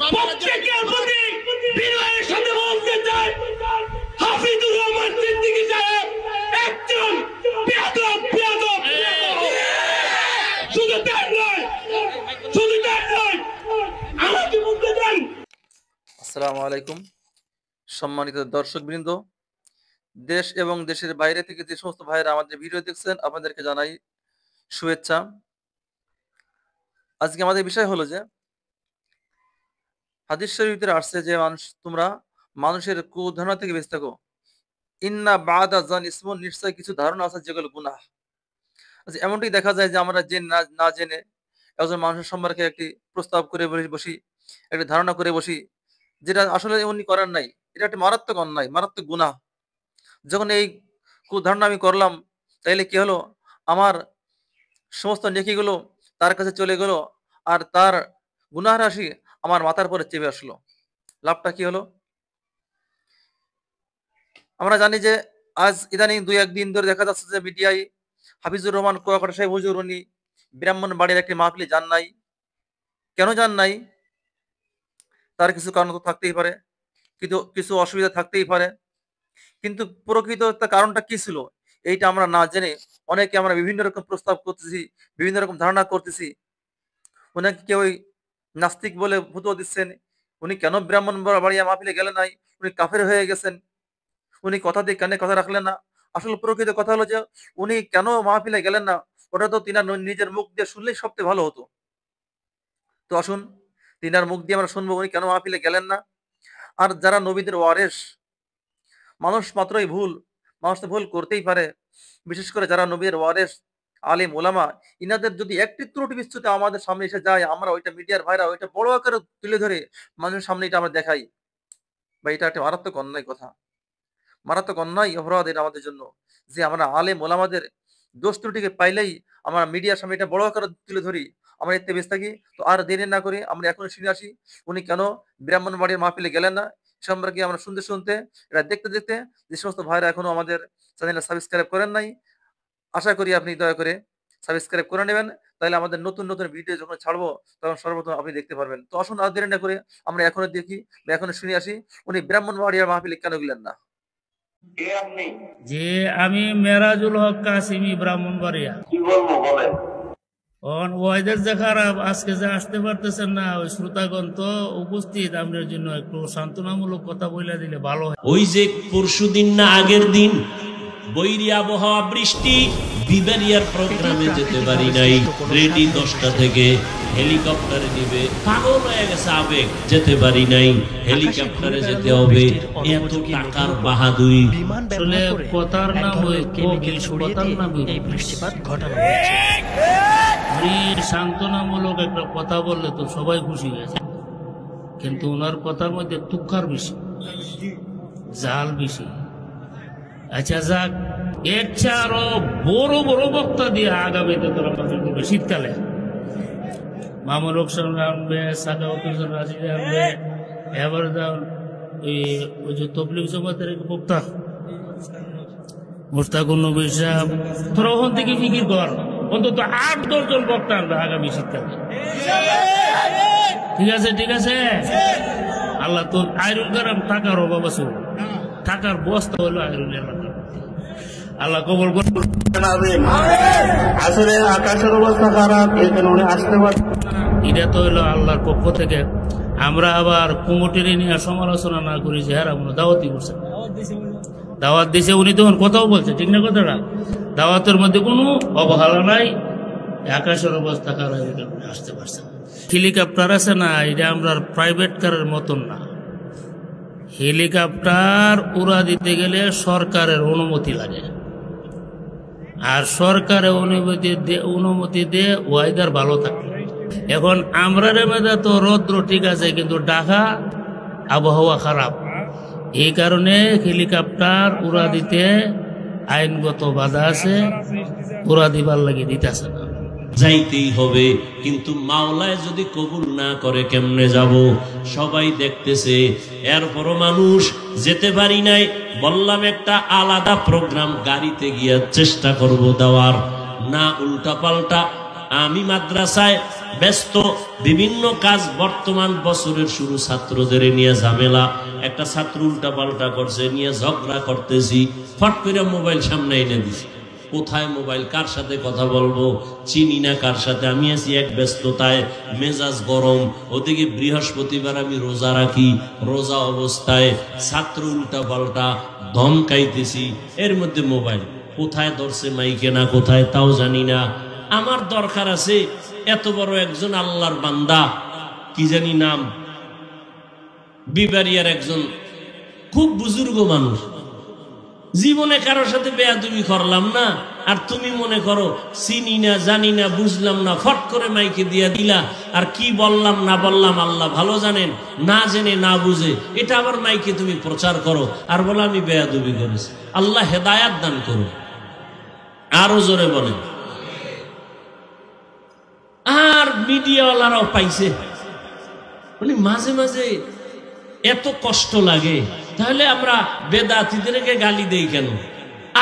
প্রত্যেকের প্রতি বিনয়ের সাথে বলতে চাই, হাফিজুর রহমান সিদ্দিকী সাহেব একজন বেয়াদব। শুধু তাই নয়, আমাকে বলতে দেন। আসসালামু আলাইকুম সম্মানিত দর্শকবৃন্দ, দেশ এবং দেশের বাইরে থেকে যে সমস্ত ভাইয়েরা আমাদের ভিডিও দেখছেন আপনাদেরকে জানাই শুভেচ্ছা। আজকে আমাদের বিষয় হলো যে হাদিস শরীফের আসছে যে তোমরা মানুষের কুধারণা থেকে বেঁচে থাকো। ইন্না বাদা জান ইসমুন, নিশ্চয় কিছু ধারণা আছে যেগুলো গুনাহ। আচ্ছা, এমনটাই দেখা যায় যে আমরা না জেনে একজন মানুষের সম্পর্কে একটি প্রস্তাব করে বসি, একটি ধারণা করে বসি, যেটা আসলে উনি করার নাই। এটা একটি মারাত্মক অন্যায়, মারাত্মক গুনাহ। যখন এই কুধারণা আমি করলাম, তাইলে কি হলো, আমার সমস্ত নেকিগুলো তার কাছে চলে গেল, আর তার গুনাহ রাশি আমার মাথার পরে চেপে আসলো। লাভটা কি হলো? আমরা জানি যে আজ ইদানিং 2-1 দিন ধরে দেখা যাচ্ছে যে মিডিয়ায় হাফিজুর রহমান কুয়াকাটা সাহেব হুজুর উনি ব্রাহ্মণবাড়ির একটি মাহফিলে যান নাই। কেন যান নাই? তার কিছু কারণ তো থাকতেই পারে, কিন্তু কিছু অসুবিধা থাকতেই পারে। কিন্তু প্রকৃত কারণটা কি ছিল এইটা আমরা না জেনে অনেকে আমরা বিভিন্ন রকম প্রস্তাব করতেছি, বিভিন্ন রকম ধারণা করতেছি। ওনাকে কেউ নাস্তিক বলে ভুতো দিচ্ছেন, উনি কেন ব্রাহ্মণবাড়িয়া মাহফিলে গেলেন নাই, উনি কাফের হয়ে গেছেন, উনি কথা দিয়ে কানে কথা রাখলেন না। আসলে প্রকৃত কথা হলো যে উনি কেন মাহফিলে গেলেন না, ওটা তো তিনার নিজের মুখ দিয়ে শুনলেই সবচেয়ে ভালো হতো। তো আসুন তিনার মুখ দিয়ে আমরা শুনবো উনি কেন মাহফিলে গেলেন না। আর যারা নবীদের ওয়ারেস, মানুষ মাত্রই ভুল, মানুষ তো ভুল করতেই পারে। বিশেষ করে যারা নবীর ওয়ারেস, আলিম ওলামা, ইনাদের যদি একটি ত্রুটি বিচ্যুতি আমাদের সামনে এসে যায়, আমরা ওইটা মিডিয়ার ভাইরা ওইটা বড় আকারে তুলে ধরে মানুষের সামনে এটা আমরা দেখাই। বা এটা একটা মারাত্মক অন্যায় কথা, মারাত্মক অন্যায় অপরাধ এটা আমাদের জন্য, যে আমরা আলেম ওলামাদের দোষ ত্রুটিকে পাইলেই আমরা মিডিয়ার সামনে এটা বড় আকারে তুলে ধরি। আমরা এতে বেঁচে থাকি। তো আর দেরি না করে আমরা এখন শুনে আসি উনি কেন ব্রাহ্মণবাড়ির মাহফিলে গেলেন না। সম্পর্কে আমরা শুনতে শুনতে, এটা দেখতে দেখতে যে সমস্ত ভাইরা এখনো আমাদের চ্যানেলটা সাবস্ক্রাইব করেন নাই, আশা করি আপনি দয়া করে সাবস্ক্রাইব করে নেবেন। তাহলে আমাদের নতুন নতুন ভিডিও যখন ছাড়বো তখন সর্বপ্রথম আপনি দেখতে পারবেন। তো আসুন আর দেরি না করে আমরা এখনো দেখি বা এখনো শুনে আসি উনি ব্রাহ্মণবাড়িয়ার মাহফিলে কেন গেলেন না। যে আমি মেরাজুল হক কাসিমি ব্রাহ্মণবাড়িয়া। ওয়েদার যে খারাপ, আজকে যে আসতে পারতেছেন না ওই শ্রোতাগণ তো উপস্থিত, আপনার জন্য একটু সান্ত্বনামূলক কথা বলে দিলে ভালো হয়। ওই যে পরশুদিন না আগের দিন বৈরী আবহাওয়া, বৃষ্টি, বিবারিয়ার প্রোগ্রামে যেতে পারি নাই। রেডি 10টা থেকে হেলিকপ্টারে নিবে, পাগল হয়ে গেছে আবেগ, যেতে পারি নাই। হেলিকপ্টারে যেতে হবে, এত টাকার বাহাদুরি। আসলে কথার নাম ওই কথার নাম এই বৃষ্টিপাত ঘটানো হয়েছে। সান্ত্বনামূলক একটা কথা বললে তো সবাই খুশি হয়েছে, কিন্তু ওনার কথার মধ্যে তুক্ষার বেশি, জাল বেশি। আচ্ছা যাক, এর চেয়ে আরো বড় বড় বক্তা দিয়ে আগামীতে তোরা করবে। শীতকালে মামুল হোসেন আনবে, সাকাউত হোসেন রাশিদ আনবে, এবার ওই যে তবলিগ জমাতের এক বক্তা মুস্তাকুর নবী সাহেব, তোরা ওখান থেকে ফিকির কর, অন্তত 8-10 জন বক্তা আনবে আগামী শীতকালে। ঠিক আছে, ঠিক আছে। আল্লাহ তো আইরুল কারাম টাকার অভাব আছে, টাকার বস্তা হলো আইরুল এলাকা। আল্লাহ কবুল করুন। আসলে আকাশের অবস্থা খারাপ, এই কারণে আসতে পারে। এটা তো হলো আল্লাহর পক্ষ থেকে। আমরা আবার কুমুটির নিয়ে সমালোচনা না করি যে হ্যাঁ আমরা দাওয়াতই করছে, দাওয়াত দিছে, উনি তখন কথাও বলছে, ঠিক না কথাটা? দাওয়াতের মধ্যে কোনো অবহেলা নাই। আকাশের অবস্থা খারাপ, এই কারণে আসতে পারছে। হেলিকপ্টার আছে না, এটা আমরা প্রাইভেট কারের মতন না। হেলিকপ্টার উড়া দিতে গেলে সরকারের অনুমতি লাগে, আর সরকারের অনুমতি দিয়ে ওয়েদার ভালো থাকে। এখন আমরা মেধা তো রৌদ্র ঠিক আছে, কিন্তু ঢাকা আবহাওয়া খারাপ, এই কারণে হেলিকপ্টার উড়া দিতে আইনগত বাধা আছে, উড়া দিবার লাগে দিতেছে না। যাইতেই হবে, কিন্তু মাওলায় যদি কবুল না করে কেমনে যাব? সবাই দেখতেছে, এরপরও মানুষ যেতে পারি নাই। বললাম একটা আলাদা প্রোগ্রাম গাড়িতে গিয়ে চেষ্টা করব দেওয়ার, না উল্টা পাল্টা আমি মাদ্রাসায় ব্যস্ত, বিভিন্ন কাজ, বর্তমান বছরের শুরু, ছাত্রদের নিয়ে ঝামেলা, একটা ছাত্র উল্টা পাল্টা করছে, নিয়ে ঝগড়া করতেছি, ফট করে মোবাইল সামনে এনে দিছি। কোথায় মোবাইল, কার সাথে কথা বলবো, চিনি না কার সাথে, আমি আছি এক ব্যস্ততায়, মেজাজ গরম। ওদিকে বৃহস্পতিবার আমি রোজা রাখি, রোজা অবস্থায় ছাত্র উল্টা পাল্টা ধমকাইতেছি, এর মধ্যে মোবাইল কোথায় ধরছে মাইকে না কোথায় তাও জানি না। আমার দরকার আছে, এত বড় একজন আল্লাহর বান্দা, কি জানি নাম, বিবারিয়ার একজন খুব বুজুর্গ মানুষ, জীবনে কারোর সাথে বেয়াদবি করলাম না, আর তুমি মনে করো চিনি না জানি না বুঝলাম না, ফট করে মাইকে দিয়া দিলা, আর কি বললাম না বললাম আল্লাহ ভালো জানেন, না জেনে না বুঝে এটা আবার মাইকে তুমি প্রচার করো, আর বলো আমি বেয়াদবি করেছি। আল্লাহ হেদায়াত দান করো, আরো জোরে বলেন। আর মিডিয়াওয়ালারাও পাইছে, মানে মাঝে মাঝে এত কষ্ট লাগে। তাহলে আমরা বেদাতীদেরকে গালি দেই কেন,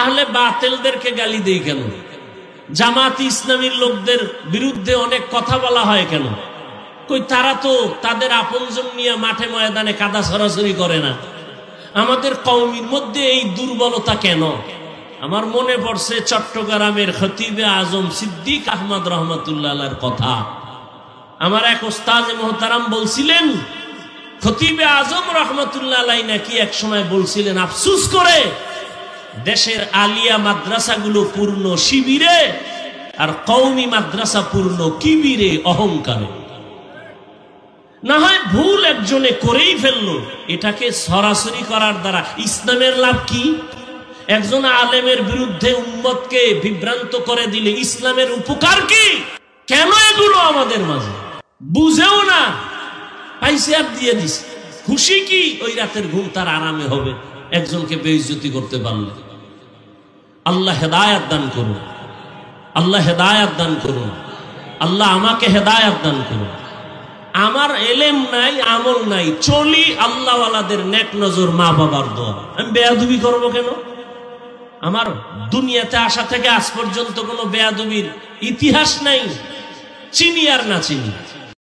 আহলে বাতিলদেরকে গালি দেই কেন, জামাত ইসলামীর লোকদের বিরুদ্ধে অনেক কথা বলা হয় কেন? কই তারা তো তাদের আপনজন নিয়ে মাঠে ময়দানে কাদা সরাসরি করে না। আমাদের কওমের মধ্যে এই দুর্বলতা কেন? আমার মনে পড়ছে চট্টগ্রামের খতিবে আজম সিদ্দিক আহমদ রহমতুল্লাহ আলাইহির কথা। আমার এক ওস্তাদ মুহতারাম বলছিলেন, খতিবে আজম রহমতুল্লাহ আলাইহি নাকি এক সময় বলছিলেন, আফসোস করে দেশের আলিয়া মাদ্রাসাগুলো পূর্ণ শিবিরে আর কওমি মাদ্রাসা পূর্ণ কিবিরে, অহংকারে। না হয় ভুল একজনে করেই ফেললো, এটাকে সরাসরি করার দ্বারা ইসলামের লাভ কি? একজন আলেমের বিরুদ্ধে উম্মতকে বিভ্রান্ত করে দিলে ইসলামের উপকার কি? কেন এগুলো আমাদের মাঝে বুঝেও না, পাইছে আর দিয়ে দিছে। খুশি কি? ওই রাতের ঘুম তার আরামে হবে একজনকে বেইজ্জতি করতে পারলে। আল্লাহ হেদায়াত দান করুন, আল্লাহ হেদায়াত দান করুন, আল্লাহ আমাকে হেদায়াত দান করুন। আমার এলেম নাই, আমল নাই, চলি আল্লাহওয়ালাদের নেক নজর, মা বাবার দোয়া। আমি বেয়াদবি করবো কেন? আমার দুনিয়াতে আসা থেকে আজ পর্যন্ত কোনো বেয়াদবির ইতিহাস নাই, চিনি আর না চিনি।